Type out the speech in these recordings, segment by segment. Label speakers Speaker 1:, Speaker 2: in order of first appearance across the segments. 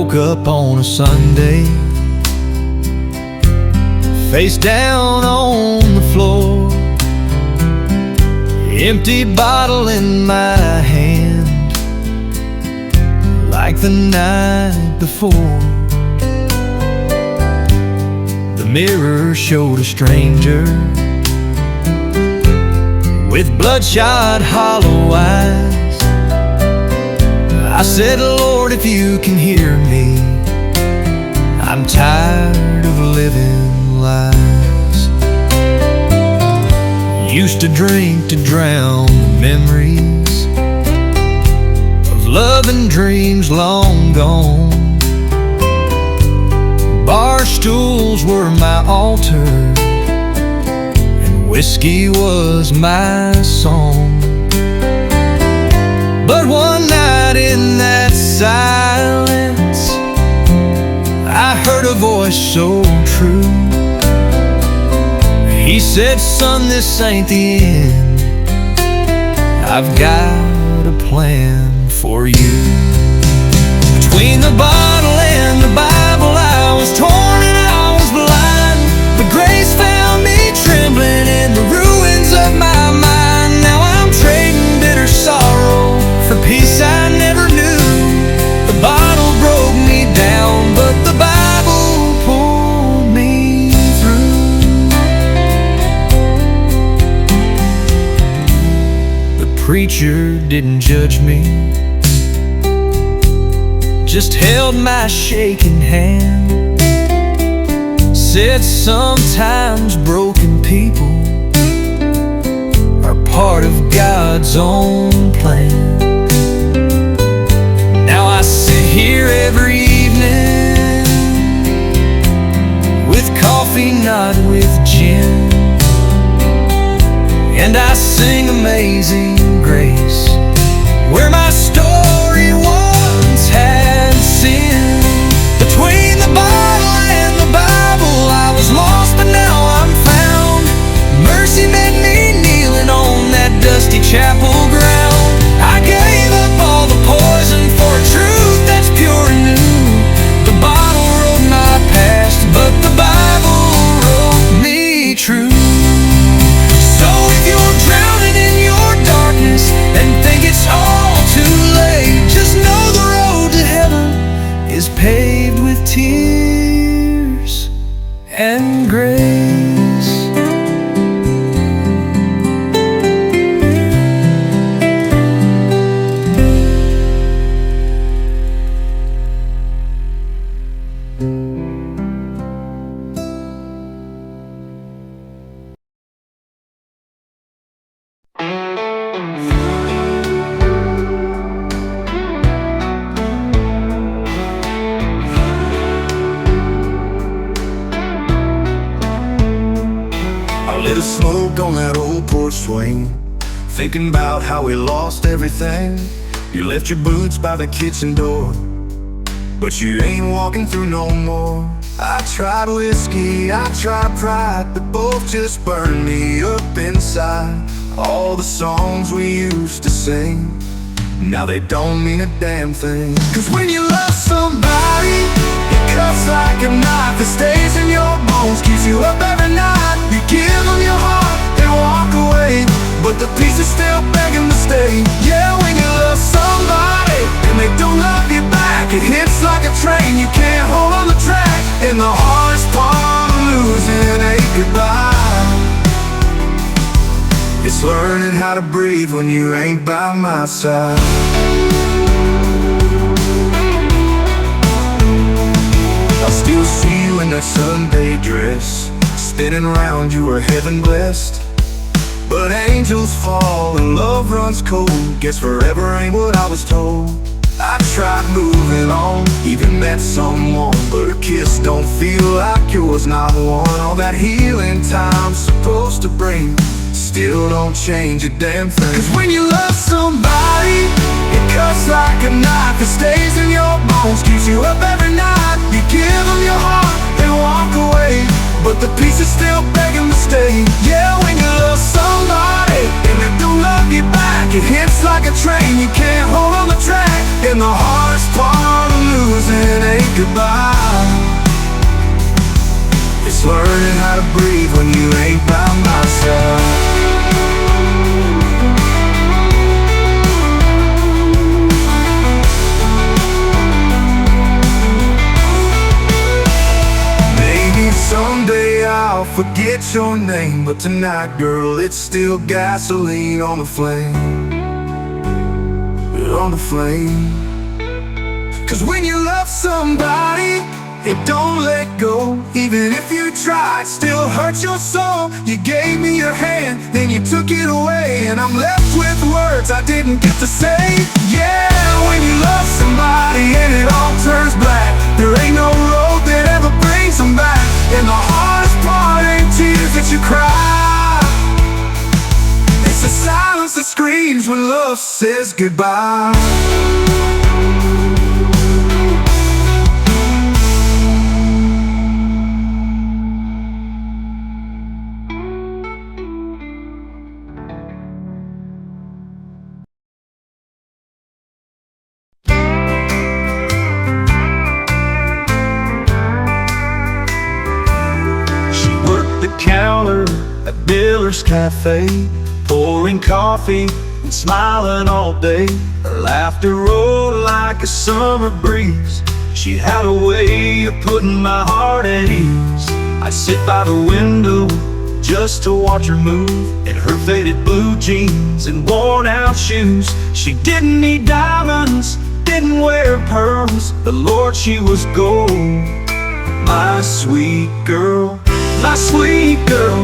Speaker 1: woke up on a Sunday, face down on the floor, empty bottle in my hand, like the night before. The mirror showed a stranger with bloodshot hollow eyes. I said, Lord, if you can hear me, I'm tired of living lies. Used to drink to drown the memories of love and dreams long gone. Bar stools were my altar, and whiskey was my song. But one night in that silence, I heard a voice so true. He said, son, this ain't the end. I've got a plan for you. Between the bottle and the Bible, I was torn and I was blind, but grace found me trembling in the ruins of my mind. Now I'm trading bitter sorrow for peace I never knew. The bottle broke me down, but the Bible pulled me through. The preacher didn't judge me, just held my shaking hand. Said sometimes broken people are part of God's own plan. Now I sit here every evening with coffee, not with gin, and I sing Amazing Grace, where my story once had sin. Between the bottle and the Bible, I was lost, but now I'm found. Mercy met me kneeling on that dusty chapel ground. I gave up all the poison for a truth that's pure and new. The bottle wrote my past, but the Bible wrote me true. So if you're drowning in your darkness and think it's all too late, just know the road to heaven is paved with tears and grace.
Speaker 2: Lit a smoke on that old porch swing, thinking about how we lost everything. You left your boots by the kitchen door, but you ain't walking through no more. I tried whiskey, I tried pride, but both just burned me up inside. All the songs we used to sing, now they don't mean a damn thing. Cause when you love somebody, it cuts like a knife. It stays in your bones, keeps you up every night. You give them your heart and walk away, but the pieces still begging to stay. Yeah, when you love somebody and they don't love you back, it hits like a train, you can't hold on the track. And the hardest part of losing a goodbye, it's learning how to breathe when you ain't by my side. I still see you in that Sunday dress, spinning around, you were heaven blessed. But angels fall and love runs cold, guess forever ain't what I was told. I tried moving on, even met someone, but a kiss don't feel like yours, not one. All that healing time's supposed to bring still don't change a damn thing. Cause when you love somebody, it cuts like a knife. It stays in your bones, keeps you up every night. You give them your heart and walk away, but the pieces still begging to stay. Yeah, when you love somebody and they don't love you back, it hits like a train, you can't hold on the track. And the hardest part of losing ain't goodbye. It's learning how to breathe when you ain't by my side. Maybe someday I'll forget your name, but tonight, girl, it's still gasoline on the flame. On the flame. 'Cause when you love somebody, it don't let go. Even if you try, it still hurts your soul. You gave me your hand, then you took it away, and I'm left with words I didn't get to say. Yeah, when you love somebody and it all turns black, there ain't no road that ever brings them back. And the hardest part ain't tears that you cry, it's the silence that screams when love says goodbye. Counter at Miller's Cafe, pouring coffee and smiling all day. Her laughter rolled like a summer breeze. She had a way of putting my heart at ease. I'd sit by the window just to watch her move in her faded blue jeans and worn out shoes. She didn't need diamonds, didn't wear pearls, but Lord, she was gold. My sweet girl, my sweet girl,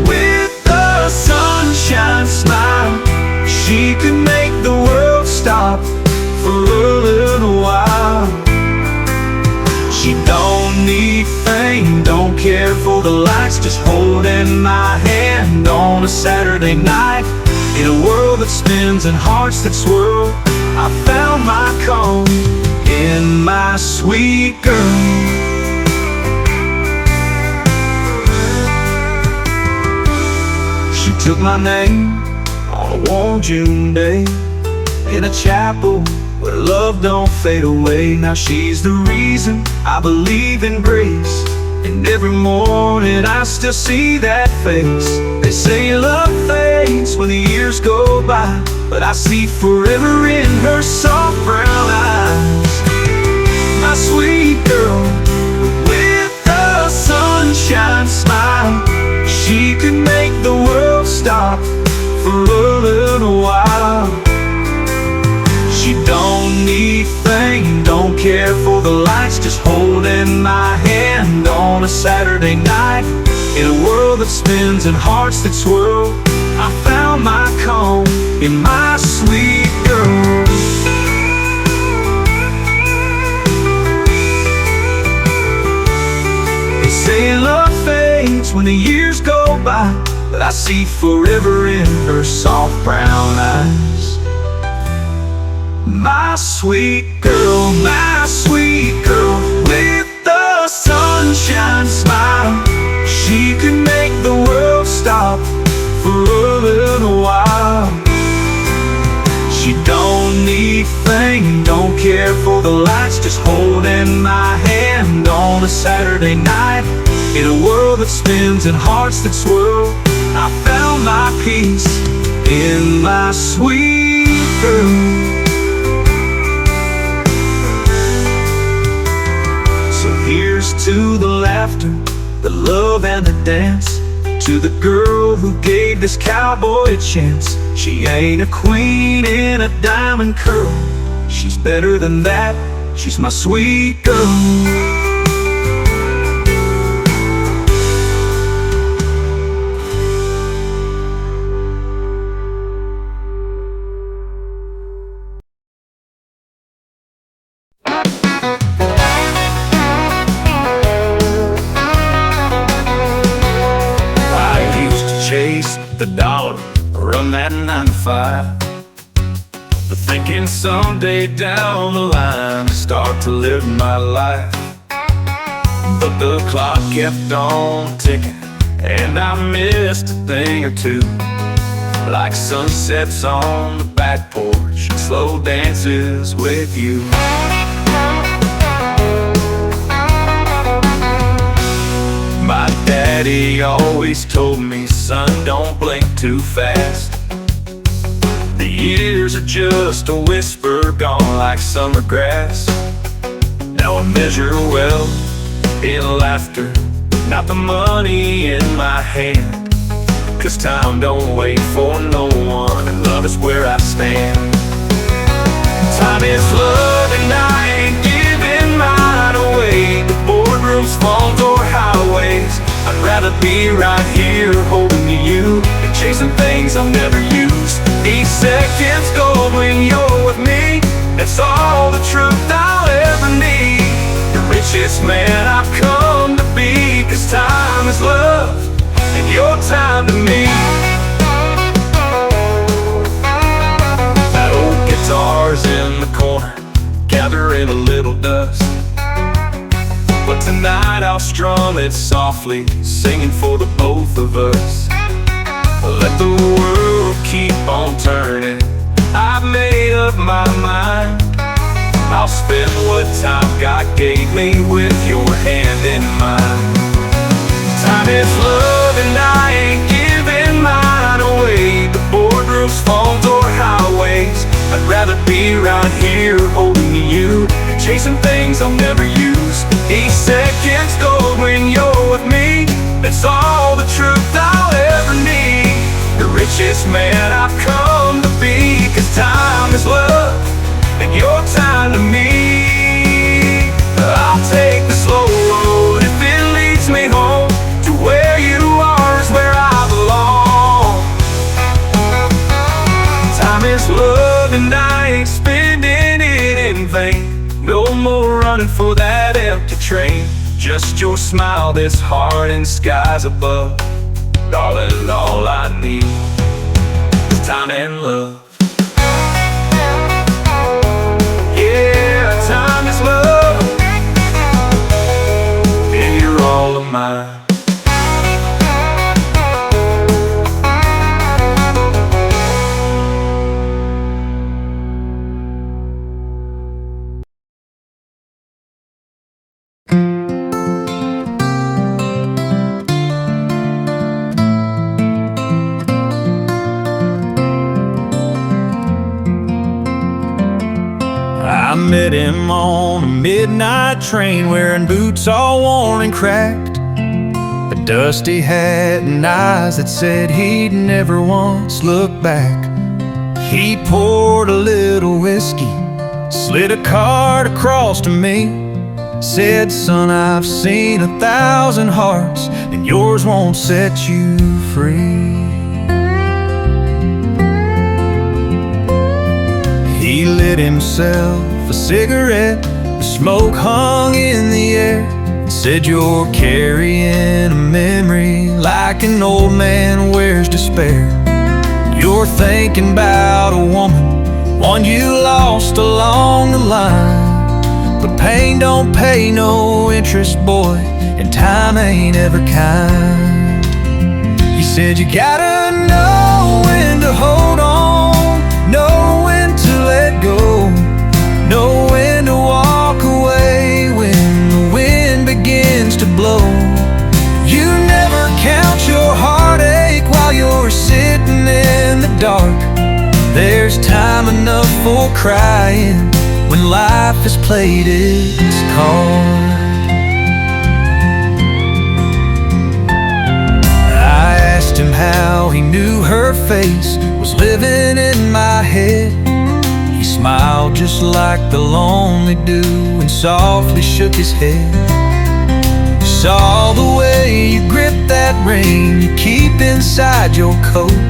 Speaker 2: with a sunshine smile. She could make the world stop for a little while. She don't need fame, don't care for the lights, just holding my hand on a Saturday night. In a world that spins and hearts that swirl, I found my calm in my sweet girl. She took my name on a warm June day in a chapel where love don't fade away. Now she's the reason I believe in grace, and every morning I still see that face. They say love fades when the years go by, but I see forever in her soft brown eyes. My sweet girl, with a sunshine smile, she could make the world stop for a little while. She don't need fame, don't care for the lights, just holding my hand on a Saturday night. In a world that spins and hearts that swirl, I found my calm in my sweet girl. They say love fades when the years go by, but I see forever in her soft brown eyes. My sweet girl, with the sunshine smile, she could make the world stop for a little while. She don't need fame, don't care for the lights, just holding my hand on a Saturday night. In a world that spins and hearts that swirl, I found my peace in my sweet girl. So here's to the laughter, the love and the dance, to the girl who gave this cowboy a chance. She ain't a queen in a diamond curl, she's better than that, she's my sweet girl. The dollar, run that 9 to 5, but thinking someday down the line start to live my life. But the clock kept on ticking, and I missed a thing or two, like sunsets on the back porch, slow dances with you. daddy always told me, son, don't blink too fast. The years are just a whisper, gone like summer grass. Now I measure wealth in laughter, not the money in my hand. 'Cause time don't wait for no one, and love is where I stand. Time is love and I ain't giving mine away. The boardrooms, phones, or highways, I'd rather be right here holding to you and chasing things I'll never use. Each second's gold when you're with me, that's all the truth I'll ever need. The richest man I've come to be, 'cause time is love and your time to me. That old guitar's in the corner, gathering a little dust, but tonight I'll strum it softly, singing for the both of us. Let the world keep on turning, I've made up my mind. I'll spend what time God gave me with your hand in mine. Time is love and I ain't giving mine away. The boardrooms, phones, or highways, I'd rather be right here holding you and chasing things I'll never use. Each second's gold when you're with me, that's all the truth I'll ever need. The richest man I've come to be, 'cause time is love and your time to me. I'll take the slow road if it leads me home. To where you are is where I belong. Time is love and I ain't spending it in vain. No more running for that empty train. Just your smile, this heart and skies above. Darling, all I need is time and love. Yeah, time is love and you're all of mine. I met him on a midnight train, wearing boots all worn and cracked, a dusty hat and eyes that said he'd never once look back. He poured a little whiskey, slid a card across to me, said, son, I've seen 1,000 hearts and yours won't set you free. He lit himself a cigarette, the smoke hung in the air, said, you're carrying a memory like an old man wears despair. You're thinking about a woman, one you lost along the line, but pain don't pay no interest, boy, and time ain't ever kind. He said, you gotta know when to hold on, know when to let go, know when to walk away when the wind begins to blow. You never count your heartache while you're sitting in the dark. There's time enough for crying when life has played its card. I asked him how he knew her face was living in my head. He smiled just like the lonely do and softly shook his head. Saw the way you grip that ring you keep inside your coat.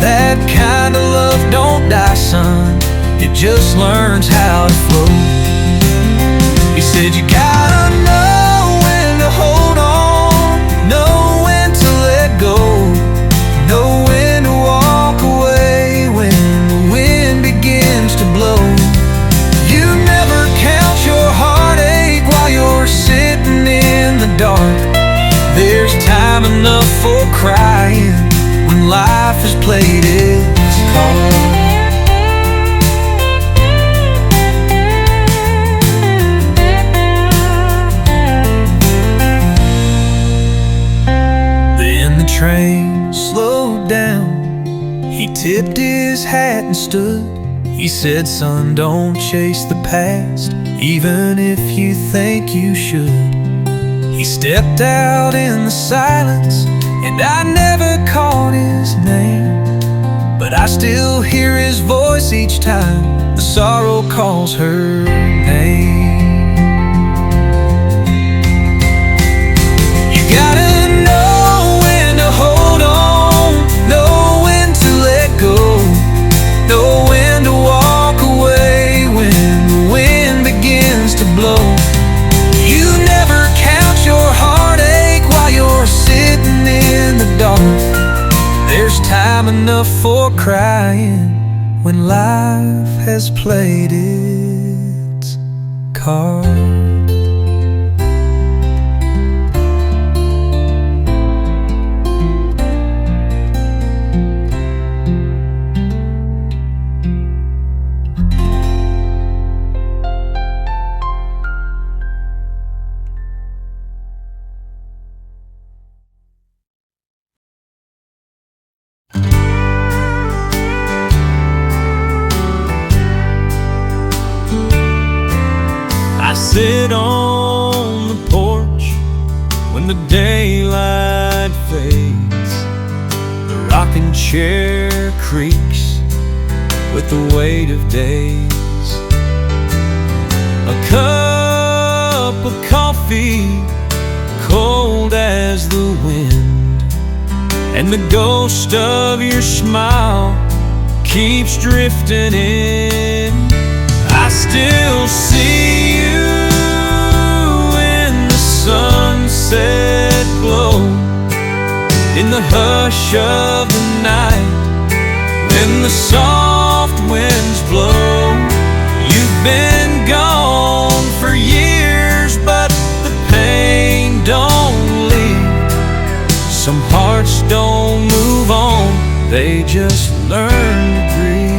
Speaker 2: That kind of love don't die, son, it just learns how to flow. He said, you gotta know when to hold on, know when to let go, know when to walk away when the wind begins to blow. You never count your heartache while you're sitting in the dark. There's time enough for crying when life has played its card.
Speaker 1: and stood. He said, son, don't chase the past, even if you think you should. He stepped out in the silence, and I never caught his name, but I still hear his voice each time the sorrow calls her name. You gotta know when to hold on, know when to let go, know when to walk away when the wind begins to blow. You never count your heartache while you're sitting in the dark. There's time enough for crying when life has played its cards.
Speaker 3: Sit on the porch when the daylight fades. The rocking chair creaks with the weight of days. A cup of coffee, cold as the wind, and the ghost of your smile keeps drifting in. I still see you in the sunset glow, in the hush of the night, when the soft winds blow. You've been gone for years, but the pain don't leave. Some hearts don't move on, they just learn to grieve.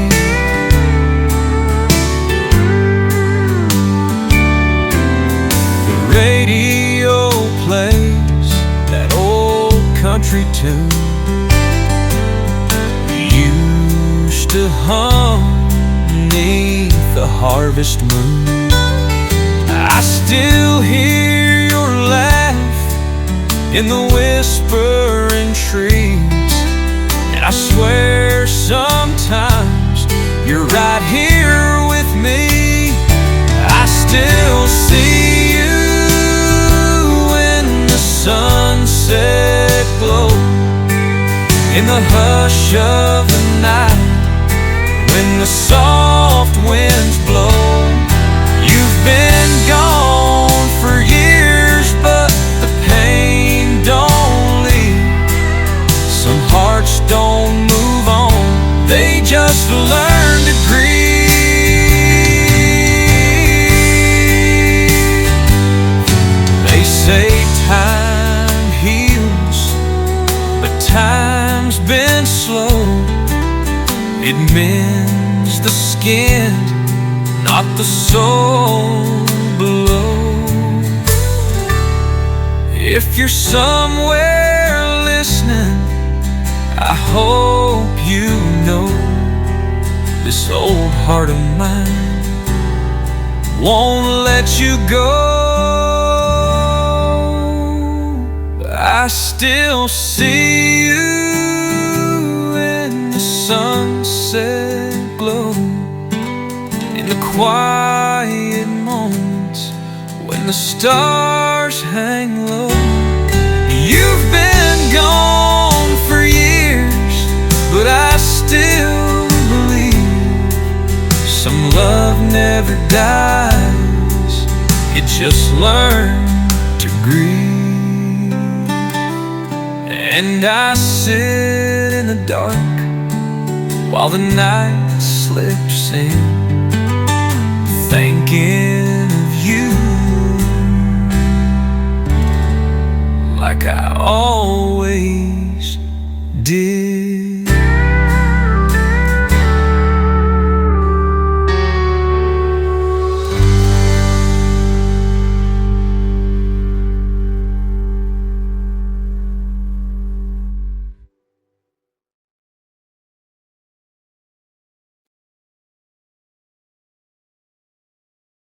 Speaker 3: Radio plays that old country tune we used to hum beneath the harvest moon. I still hear your laugh in the whispering trees, and I swear sometimes you're right here with me. I still see you sunset glow, in the hush of the night, when the soft winds blow. You've been gone for years, but the pain don't leave. Some hearts don't move on, they just learn to grieve. They say time heals, but time's been slow. It mends the skin, not the soul below. If you're somewhere listening, I hope you know this old heart of mine won't let you go. I still see you in the sunset glow, in the quiet moments when the stars hang low. You've been gone for years, but I still believe some love never dies, it just learns to grieve. And I sit in the dark while the night slips in, thinking of you like I always